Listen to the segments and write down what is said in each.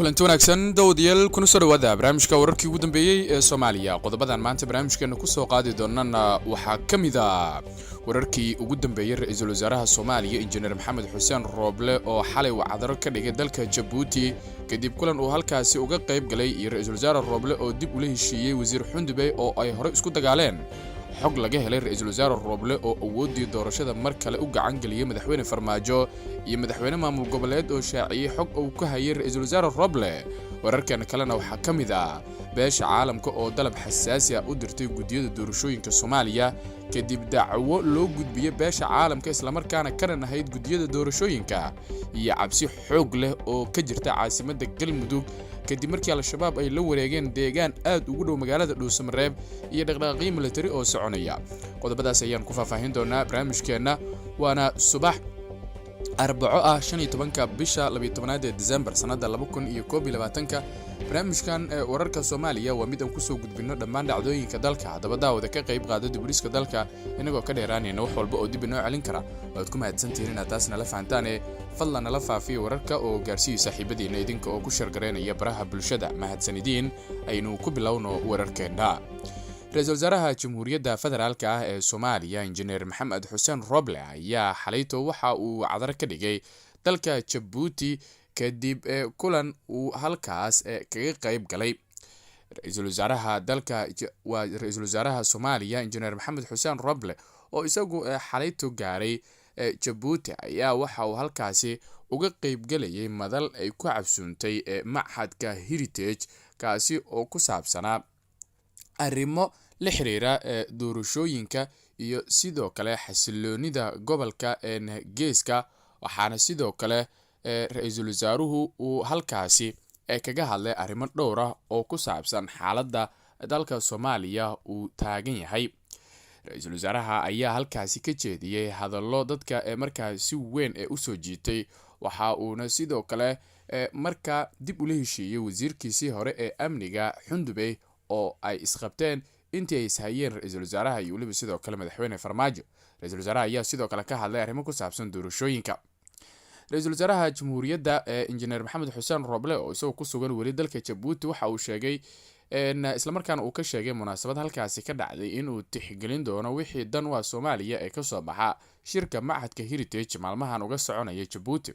kulanti wanaagsan dawadayaal kuna soo dhawaada barnaamijka wararkii ugu dambeeyay ee Soomaaliya. Qodobadan maanta barnaamijkeena ku soo qaadi doonana waxaa kamid ah wararkii ugu dambeeyay ra'iisul wasaaraha Soomaaliya Injineer Maxamed Xuseen Rooble oo xalay wacdaro ka dhigay dalka Djibouti kadib kulan uu halkaasi uga qayb galay iyo ra'iisul wasaare Rooble oo dib u la heshiiyay wasiir Xundubey oo ay hore isku dagaaleen. xog laga helay ra'iisul wasaare Rooble oo awoodii doorashada mar kale u gacan galiyay madaxweyne Farmaajo iyo madaxweyne maamul goboleed oo shaaciyay xog uu ka hayay ra'iisul wasaare Rooble. wararkan kalena waxaa kamid ah beesha caalamka oo dalab xasaasi ah u dirtay gudiyada doorashooyinka Soomaaliya kadib dacwo loo gudbiyay beesha caalamka isla markaana kana ahayd gudiyada doorashooyinka iyo cabsi xoog leh oo ka jirta caasimadda Galmudug kadib markii al-shabaab ay la wareegeen deegaan aad ugu dhow magaalada Dhuusamareeb iyo dhaqdhaqaaqyo military oo soconaya. qodobadaas ayaan ku faahfaahin doonaa barnaamijkeena waana subax arbaco ah 15 bisha 12 ee December sanada 2021. barnaamijkan wararka Soomaaliya waa mid aan ku soo gudbino dhammaan dhacdooyinka dalka dabadaawada ka qayb qaada diburiska dalka inagoo ka dheeraanayna wax walba oo dib inoo celin kara. waad ku mahadsantihiin inaad taasna la fahantaan fadlan nala faafiyo wararka oo gaarsiiyo saaxiibadiina idinka oo ku shargareynaya baraha bulshada. mahadsanidin aynu ku bilowno wararkeena. ra'iisul wasaaraha Jamhuuriyadda Federaalka ah ee Soomaaliya Injineer Maxamed Xuseen Rooble ayaa xalayto waxa uu wacdaro ka dhigay dalka Djibouti kadib kulan uu halkaas kaga qayb galay. ra'iisul wasaaraha Soomaaliya Injineer Maxamed Xuseen Rooble oo isagu xalayto gaaray Djibouti ayaa waxa uu halkaasi uga qayb galayay madal ay ku cabsuuntay Machadka Heritage kaasi oo ku saabsanaa arrimo la xiriira doorashooyinka iyo sidoo kale xasiloonida gobolka geeska. waxaana sidoo kale ra'iisul wasaaruhu uu halkaasi kaga hadlay arrimo dhowr ah oo ku saabsan xaaladda dalka Soomaaliya uu taagan yahay. ra'iisul wasaaraha ayaa halkaasi ka jeediyay hadallo dadka markaas si weyn u soo jiitay. waxa uuna sidoo kale markaa dib u la heshiiyay wasiirkiisii hore ee amniga Xundubey oo ay isqabteen intii ay ishayeen ra'iisul wasaaraha iyo waliba sidoo kale madaxweyne Farmaajo. ra'iisul wasaaraha ayaa sidoo kale ka hadlay arrimo ku saabsan doorashooyinka. ra'iisul wasaaraha Jamhuuriyadda Injineer Maxamed Xuseen Rooble oo isagoo ku sugan weli dalka Djibouti waxa uu sheegay isla markaana uu ka sheegay munaasabad halkaasi ka dhacday in uu tixgelin doono wixii dan waa Soomaaliya ee ka soo baxa shirka Machadka Heritage maalmahan uga soconaya Djibouti.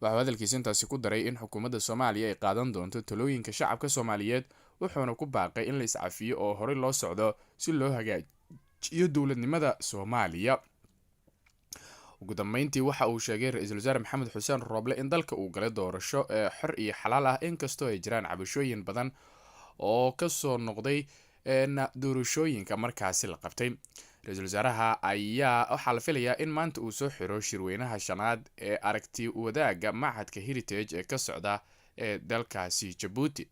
waxa hadalkiisa intaasi ku daray in xukuumadda Soomaaliya ay qaadan doonto talooyinka shacabka Soomaaliyeed wuxuuna ku baaqay in la iscafiyo oo hore loo socdo si loo hagaajiyo dowladnimada Soomaaliya. ugu dambeyntii waxa uu sheegay ra'iisul wasaare Maxamed Xuseen Rooble in dalka uu galay doorasho xor iyo xalaal ah inkastoo ay jiraan cabashooyin badan oo ka soo noqday doorashooyinka markaasi la qabtay. ra'iisul wasaaraha ayaa waxaa la filayaa in maanta uu soo xiro shirweynaha shanaad ee aragti wadaaga Machadka Heritage ee ka socda dalkaasi Djibouti.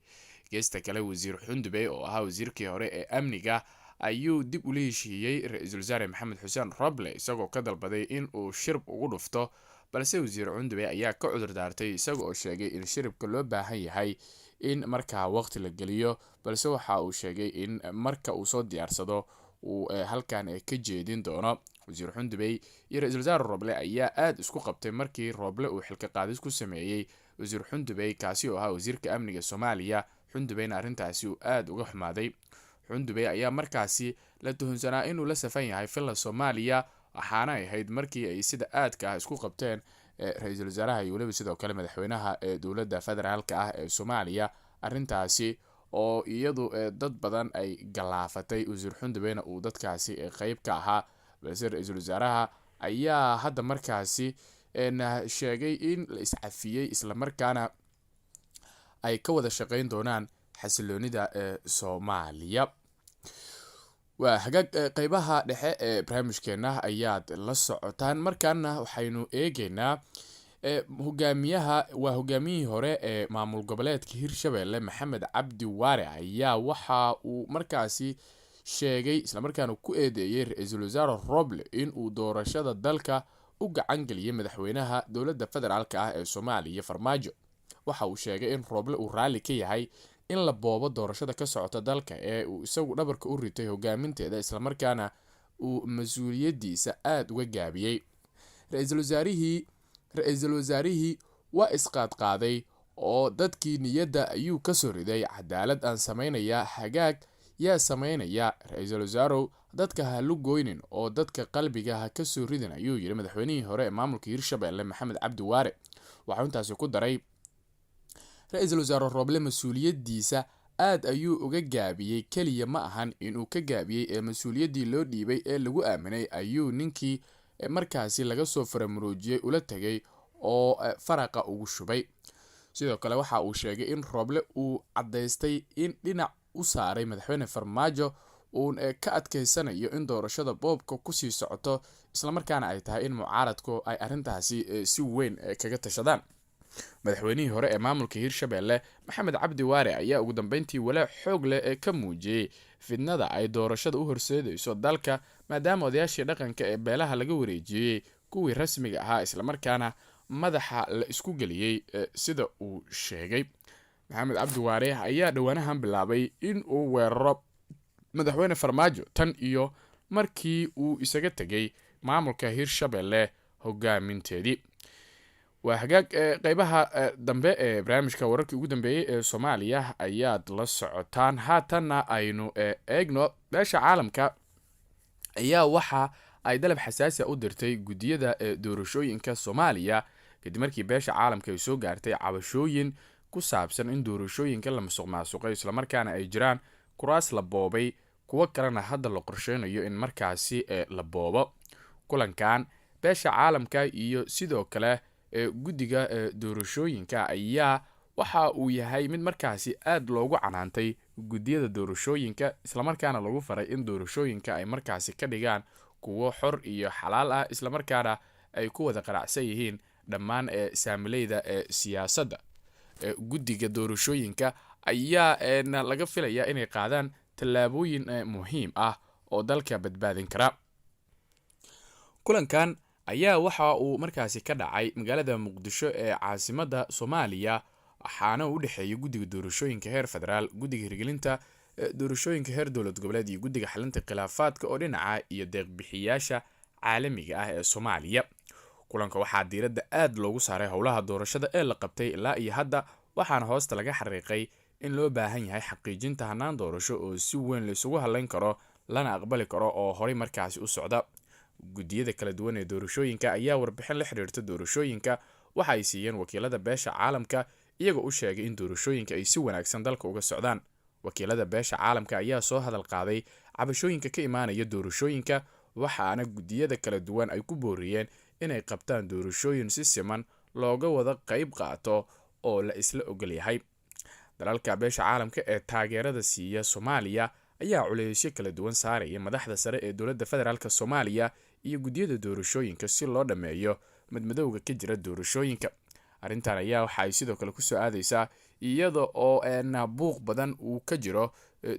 geesta kale wasiir Xundubey oo ahaa wasiirkii hore ee amniga ayuu dib u la heshiiyay ra'iisul wasaare Maxamed Xuseen Rooble isagoo ka dalbaday in uu shirb ugu dhufto balse wasiir Xundubey ayaa ka cudur daartay isagoo sheegay in shiribka loo baahan yahay in markaa waqti la geliyo balse waxa uu sheegay in marka uu soo diyaarsado uu halkan ka jeedin doono. wasiir Xundubey iyo ra'iisul wasaare Rooble ayaa aad isku qabtay markii Rooble uu xilka qaadis ku sameeyay wasiir Xundubey kaasi oo ahaa wasiirka amniga Soomaaliya. Xundubeyna arrintaasi uu aad uga xumaaday. Xundubey ayaa markaasi la tuhunsanaa inuu la safan yahay filla Soomaaliya waxaana ahayd markii ay sida aadka ah isku qabteen ra'iisul wasaaraha iyo waliba sidoo kale madaxweynaha dowladda federaalka ah ee Soomaaliya. arrintaasi oo iyadu dad badan ay galaafatay wasiir Xundubeyna uu dadkaasi qayb ka ahaa balse ra'iisul wasaaraha ayaa hadda markaasi sheegay in la iscafiyay isla markaana ay ka wada shaqeyn doonaan xasiloonida Soomaaliya. waa hagaag qaybaha dhexe ee barnaamijkeena ayaad la socotaan. markaana waxaynu eegaynaa hogaamiyihii hore ee maamul goboleedka Hirshabelle Maxamed Cabdi Waare ayaa waxa uu markaasi sheegay isla markaana ku eedeeyay ra'iisul wasaare Rooble in uu doorashada dalka u gacan galiyay madaxweynaha dowladda federaalka ah ee Soomaaliya Farmaajo. waxa uu sheegay in Rooble uu raali ka yahay in la boobo doorashada ka socota dalka ee uu isagu dhabarka u ritay hogaaminteeda isla markaana uu mas'uuliyadiisa aad uga gaabiyay. ra'iisul wasaarihii waa isqaadqaaday oo dadkii niyadda ayuu ka soo riday. cadaalad aan sameynaya hagaag yaa sameynaya ra-iisul wasaarow, dadka ha lugoynin oo dadka qalbiga ha ka soo ridin, ayuu yiri madaxweynihii hore ee maamulka Hirshabelle Maxamed Cabdi Waare. waxaa intaasi ku daray ra-iisul wasaare Roble mas-uuliyadiisa aad ayuu uga gaabiyey, kaliya ma ahan inuu ka gaabiyey ee mas-uuliyaddii loo dhiibay ee lagu aaminay ayuu ninkii markaasi laga soo faramuroojiyey ula tagay oo faraqa ugu shubay. sidoo kale waxa uu sheegay in Roble uu cadaystay in dhinac u saaray madaxweyne Farmaajo uun ka adkeysanayo in doorashada boobka kusii socoto, isla markaana ay tahay in mucaaradku ay arintaasi si weyn kaga tashadaan. madaxweynihii hore ee maamulka Hirshabelle Maxamed Cabdi Waare ayaa ugu dambeyntii walaac xoog leh ee ka muujiyey fidnada ay doorashada u horseedayso dalka, maadaama odayaashii dhaqanka ee beelaha laga wareejiyey kuwii rasmiga ahaa, isla markaana madaxa la isku geliyey sida uu sheegay. Maxamed Cabdi Waare ayaa dhawaanahan bilaabay in uu weeraro madaxweyne Farmaajo tan iyo markii uu isaga tagay maamulka Hirshabelle hogaaminteedii. waa hagaag qaybaha dambe ee barnaamijka wararkii ugu dambeeyay ee Soomaaliya ayaad la socotaan. haatanna aynu eegno beesha caalamka ayaa waxa ay dalab xasaasi u dirtay gudiyada doorashooyinka Soomaaliya kadib markii beesha caalamka ay soo gaartay cabashooyin ku saabsan in doorashooyinka la musuqmaasuqay, isla markaana ay jiraan kuraas la boobay, kuwa kalena hadda la qorsheynayo in markaasi la boobo. kulankan beesha caalamka iyo sidoo kale guddiga doorashooyinka ayaa waxa uu yahay mid markaasi aad loogu canaantay gudiyada doorashooyinka, isla markaana lagu faray in doorashooyinka ay markaasi ka dhigaan kuwo xor iyo xalaal ah, isla markaana ay ku wada qanacsan yihiin dhammaan saamileyda siyaasadda. guddiga doorashooyinka ayaa laga filayaa inay qaadaan tallaabooyin muhiim ah oo dalka badbaadin kara. kulankan ayaa waxa uu markaasi ka dhacay magaalada Muqdisho ee caasimadda Soomaaliya, waxaana u dhaxeeyay guddiga doorashooyinka heer federaal, guddiga hirgelinta doorashooyinka heer dowlad goboleed iyo guddiga xalinta khilaafaadka oo dhinaca iyo deeq-bixiyaasha caalamiga ah ee Soomaaliya. kulanka waxaa diiradda aad loogu saaray howlaha doorashada ee la qabtay ilaa iyo hadda, waxaana hoosta laga xariiqay in loo baahan yahay xaqiijinta hannaan doorasho oo si weyn la isugu halayn karo lana aqbali karo oo horey markaasi u socda. gudiyada kala duwan ee doorashooyinka ayaa warbixin la xiriirta doorashooyinka waxa ay siiyeen wakiilada beesha caalamka, iyagoo u sheegay in doorashooyinka ay si wanaagsan dalka uga socdaan. wakiilada beesha caalamka ayaa soo hadal qaaday cabashooyinka ka imaanaya doorashooyinka, waxaana gudiyada kala duwan ay ku booriyeen inay qabtaan doorashooyin si siman looga wada qayb qaato oo la isla ogol yahay. dalalka beesha caalamka ee taageerada siiya Soomaaliya ayaa culeysyo kala duwan saaraya madaxda sare ee dowladda federaalka Soomaaliya iyo gudiyada doorashooyinka si loo dhameeyo madmadowga ka jira doorashooyinka. arrintan ayaa waxa ay sidoo kale ku soo aadaysaa iyada oo buuq badan uu ka jiro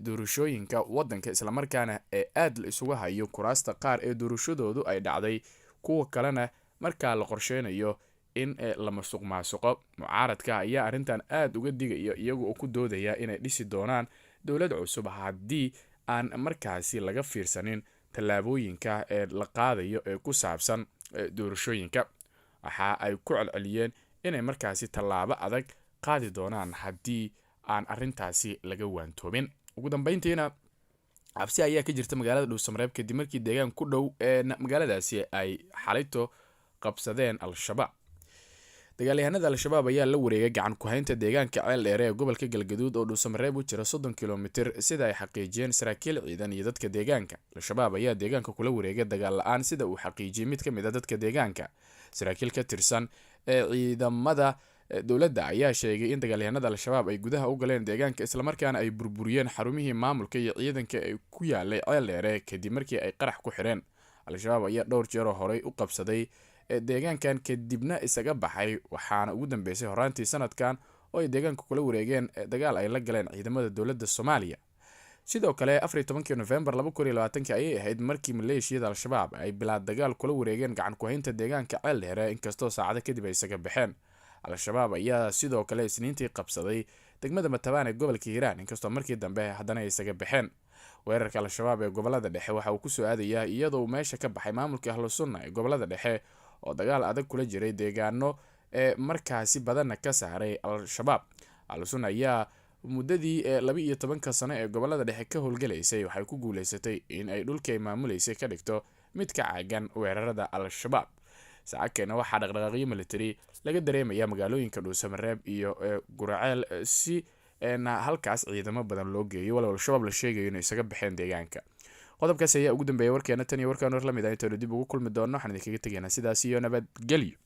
doorashooyinka wadanka, isla markaana aad la isugu hayo kuraasta qaar ee doorashadoodu ay dhacday, kuwa kalena markaa la qorsheynayo in la musuqmaasuqo. mucaaradka ayaa arrintan aad uga digaya, iyaga oo ku doodaya inay dhisi doonaan dowlad cusub haddii aan markaasi laga fiirsanin tallaabooyinka la qaadayo ee ku saabsan doorashooyinka. waxa ay ku celceliyeen inay markaasi tallaabo adag qaadi doonaan haddii aan arrintaasi laga waantoobin. ugu dambeyntiina cabsi ayaa ka jirta magaalada Dhuusamareeb kadib markii deegaan ku dhow magaaladaasi ay xalayto qabsadeen al-shabaab. dagaalyahanada al-shabaab ayaa la wareegay gacan ku haynta deegaanka ceel dheere ee gobolka Galgaduud oo Dhuusamareeb u jira 30 kilomitir, sida ay xaqiijiyeen saraakiil ciidan iyo dadka deegaanka. al-shabaab ayaa deegaanka kula wareegay dagaal la'aan, sida uu xaqiijiyay mid ka mid ah dadka deegaanka. saraakiil ka tirsan ciidamada dowladda ayaa sheegay in dagaalyahanada al-shabaab ay gudaha u galeen deegaanka, isla markaana ay burburiyeen xarumihii maamulka iyo ciidanka ee ku yaalay ceel dheere kadib markii ay qarax ku xireen. al-shabaab ayaa dhowr jeer horey u qabsaday deegaankan kadibna isaga baxay, waxaana ugu dambeysay horaantii sanadkan oo ay deegaanka kula wareegeen dagaal ay la galeen ciidamada dowladda Soomaaliya. sidoo kale 14 November 2020 ayay ahayd markii maleeshiyada al-shabaab ay bilaad dagaal kula wareegeen gacan ku haynta deegaanka ceel dheere, inkastoo saacado kadib ay isaga baxeen. al-shabaab ayaa sidoo kale isniintii qabsaday degmada Matabaan ee gobolka Hiiraan, inkastoo markii dambe haddana ay isaga baxeen. weerarka al-shabaab ee gobolada dhexe waxa uu ku soo aadayaa iyadoo meesha ka baxay maamulka Ahlus Sunna ee gobolada dhexe oo dagaal adag kula jiray deegaano markaasi badanna ka saaray al-shabaab. Al-Sunna ayaa muddadii 12 sano ee gobolada dhexe ka howlgalaysay waxay ku guuleysatay in ay dhulkii ay maamuleysay ka dhigto mid ka caagan weerarada al-shabaab. Saacadkeena waxaa dhaqdhaqaaqyo military laga dareemaya magaalooyinka Dhuusamareeb iyo Guraceel si halkaas ciidamo badan loo geeyo walow al-shabaab la sheegayo inay isaga baxeen deegaanka. qodobkaas ayaa ugu dambeeyay warkeena tan iyo warkaan war la mid ah inta dib ugu kulmi doono waxaan idinkaga tegaynaa sidaas iyo nabadgelyo.